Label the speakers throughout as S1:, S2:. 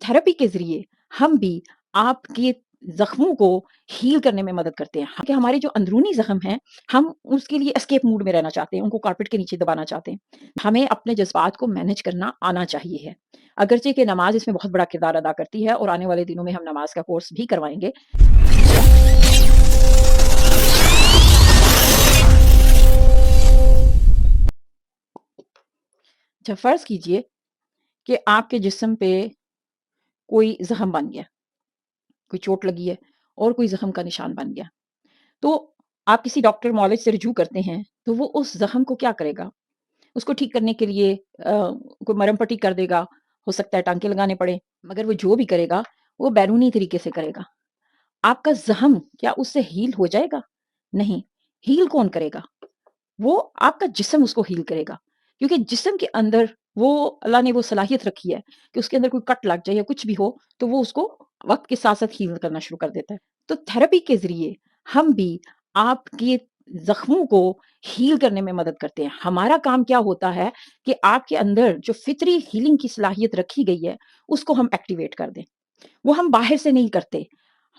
S1: Therapy के ज़रिए हम भी आपके ज़ख्मों को हील करने में मदद करते हैं। कि हमारे जो अंदरूनी ज़ख्म हैं, हम उसके लिए एस्केप मूड में रहना चाहते हैं, उनको कारपेट के नीचे दबाना चाहते हैं। हमें अपने जज़्बात को मैनेज करना आना चाहिए है। अगरचे कि नमाज़ इसमें बहुत बड़ा किरदार अदा करती है और आने वाले दिनों में हम नमाज़ का कोर्स भी करवाएँगे। अच्छा फ़र्ज़ कीजिए कि आपके जिस्म पे कोई ज़ख्म बन गया, कोई चोट लगी है और कोई ज़ख्म का निशान बन गया। तो आप किसी डॉक्टर मौलज से रुजू करते हैं, तो वो उस ज़ख्म को क्या करेगा? उसको ठीक करने के लिए कोई मरहम पट्टी कर देगा, हो सकता है टाँके लगाने पड़े, मगर वो जो भी करेगा, वो बैरूनी तरीके से करेगा। आपका ज़ख्म क्या उससे हील हो जाएगा? नहीं, हील कौन करेगा? वो आपका जिस्म उसको हील करेगा। क्योंकि जिस्म के अंदर वो अल्लाह ने वो सलाहियत रखी है कि उसके अंदर कोई कट लग जाए या कुछ भी हो, तो वो उसको वक़्त के साथ-साथ हील करना शुरू कर देता है। तो थेरेपी के ज़रिए हम भी आपके ज़ख्मों को हील करने में मदद करते हैं। हमारा काम क्या होता है कि आपके अंदर जो फ़ितरी हीलिंग की सलाहियत रखी गई है, उसको हम एक्टिवेट कर दें। वो हम बाहर से नहीं करते।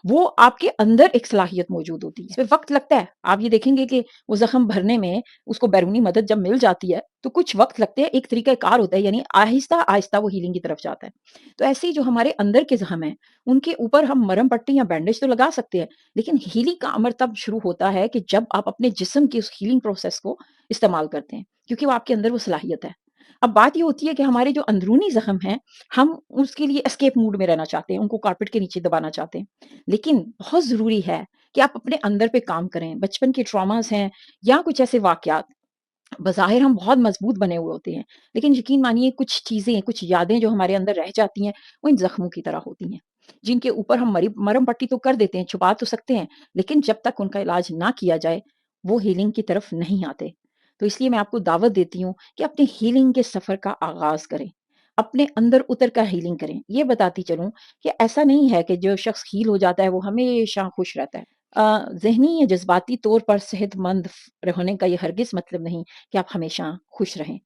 S1: वो आपके अंदर एक सलाहियत मौजूद होती है। इसमें वक़्त लगता है। आप ये देखेंगे कि वो ज़ख्म भरने में उसको बैरूनी मदद जब मिल जाती है, तो कुछ वक़्त लगते हैं, एक तरीक़ा-ए-कार होता है, यानी आहिस्ता-आहिस्ता वो हीलिंग की तरफ जाता है। तो ऐसे ही जो हमारे अंदर के ज़ख्म हैं, उनके ऊपर हम मरहम पट्टी या बैंडेज तो लगा सकते हैं, लेकिन हीलिंग का अमर तब शुरू होता है कि जब आप अपने जिस्म की उस हीलिंग प्रोसेस को इस्तेमाल करते हैं, क्योंकि वो आपके अंदर वो सलाहियत है। अब बात ये होती है कि हमारे जो अंदरूनी ज़ख्म हैं, हम उसके लिए एस्केप मूड में रहना चाहते हैं, उनको कारपेट के नीचे दबाना चाहते हैं। लेकिन बहुत ज़रूरी है कि आप अपने अंदर पे काम करें। बचपन के ट्रॉमास हैं या कुछ ऐसे वाक़यात, बज़ाहिर हम बहुत मज़बूत बने हुए होते हैं, लेकिन यकीन मानिए कुछ चीज़ें, कुछ यादें जो हमारे अंदर रह जाती हैं, वो इन ज़ख्मों की तरह होती हैं, जिनके ऊपर हम मरहम पट्टी तो कर देते हैं, छुपा तो सकते हैं, लेकिन जब तक उनका इलाज ना किया जाए, वो हीलिंग की तरफ नहीं आते। तो इसलिए मैं आपको दावत देती हूँ कि अपने हीलिंग के सफ़र का आगाज़ करें। अपने अंदर उतर कर हीलिंग करें। ये बताती चलूँ कि ऐसा नहीं है कि जो शख्स हील हो जाता है, वो हमेशा खुश रहता है। ज़हनी या जज़्बाती तौर पर सेहतमंद रहने का ये हरगिज़ मतलब नहीं कि आप हमेशा खुश रहें।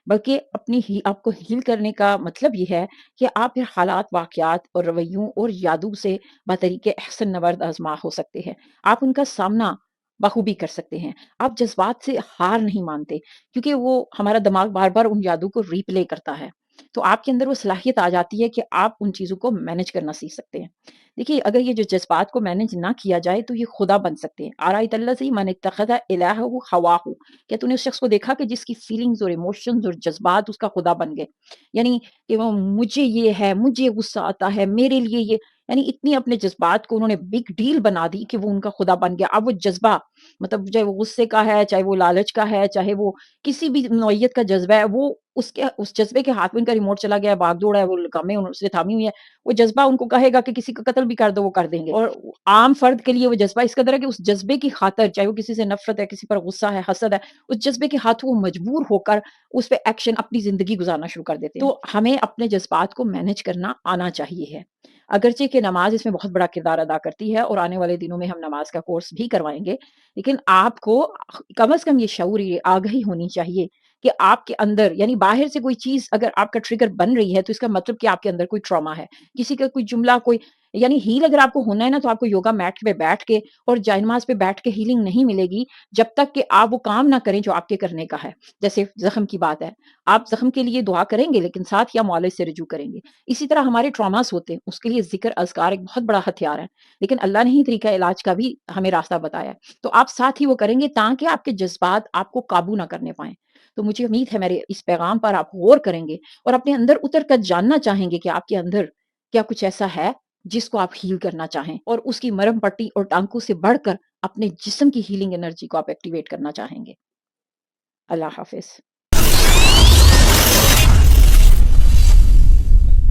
S1: बल्कि अपनी ही आपको हील करने का मतलब ये है कि आप फिर हालात, वाक़यात और रवैयों और यादों से बतरीके अहसन नबर्द आज़मा हो सकते हैं। आप उनका सामना बखूबी कर सकते हैं। आप जज़्बात से हार नहीं मानते, क्योंकि वो हमारा दिमाग बार-बार उन यादों को रीप्ले करता है। तो आपके अंदर वो सलाहियत आ जाती है कि आप उन चीज़ों को मैनेज करना सीख सकते हैं। देखिए, अगर ये जो जज़्बात को मैनेज ना किया जाए, तो ये खुदा बन सकते हैं। अराअयत अल्लज़ी मन इत्तख़ज़ इलाहहु हवाहु, क्या तूने उस शख्स को देखा कि जिसकी फीलिंग्स और इमोशंस और जज़्बात उसका खुदा बन गए? यानी कि वो मुझे ये है, मुझे गुस्सा आता है, मेरे लिए ये, यानी इतनी अपने जज़्बात को उन्होंने बिग डील बना दी कि वो उनका खुदा बन गया। अब वो जज़्बा, मतलब चाहे वो गुस्से का है, चाहे वो लालच का है, चाहे वो किसी भी नौइयत का जज़्बा है, वो उसके उस जज़्बे के हाथ में उनका रिमोट चला गया है, भाग-दौड़ है, वो कामें उनसे थामी हुई है। वो जज़्बा उनको कहेगा कि किसी का कत्ल भी कर दो, वो कर देंगे। और आम फ़र्द के लिए वो जज़्बा इस कदर है कि उस जज़्बे की खातिर, चाहे वो किसी से नफ़रत है, किसी पर गुस्सा है, हसद है, उस जज़्बे के हाथों वो मजबूर होकर उस पे एक्शन, अपनी ज़िंदगी गुज़ारना शुरू कर देते हैं। तो हमें अपने जज़्बात को मैनेज करना आना चाहिए है। अगरचे कि नमाज़ इसमें बहुत बड़ा किरदार अदा करती है और आने वाले दिनों में हम नमाज़ का कोर्स भी करवाएँगे। लेकिन आपको कम से कम ये शऊर, ये आगाही होनी चाहिए कि आपके अंदर, यानी बाहर से कोई चीज़ अगर आपका ट्रिगर बन रही है, तो इसका मतलब कि आपके अंदर कोई ट्रॉमा है। किसी का कोई जुमला, कोई, यानी हील अगर आपको होना है ना, तो आपको योगा मैट पे बैठ के और जायनमाज़ पे बैठ के हीलिंग नहीं मिलेगी, जब तक कि आप वो काम ना करें जो आपके करने का है। जैसे ज़ख्म की बात है, आप ज़ख्म के लिए दुआ करेंगे, लेकिन साथ या मौलवी से रुजू करेंगे। इसी तरह हमारे ट्रॉमास होते हैं, उसके लिए ज़िक्र, अज़कार एक बहुत बड़ा हथियार है। लेकिन अल्लाह ने ही तरीका इलाज का भी हमें रास्ता बताया है। तो आप साथ ही वो करेंगे ताकि आपके जज़्बात आपको काबू ना करने पाएँ। तो मुझे उम्मीद है मेरे इस पैगाम पर आप गौर करेंगे और अपने अंदर उतर कर जानना चाहेंगे कि आपके अंदर क्या कुछ ऐसा है जिसको आप हील करना चाहें, और उसकी मरहम पट्टी और टाँकों से बढ़कर अपने जिस्म की हीलिंग एनर्जी को आप एक्टिवेट करना चाहेंगे। अल्लाह हाफ़िज़।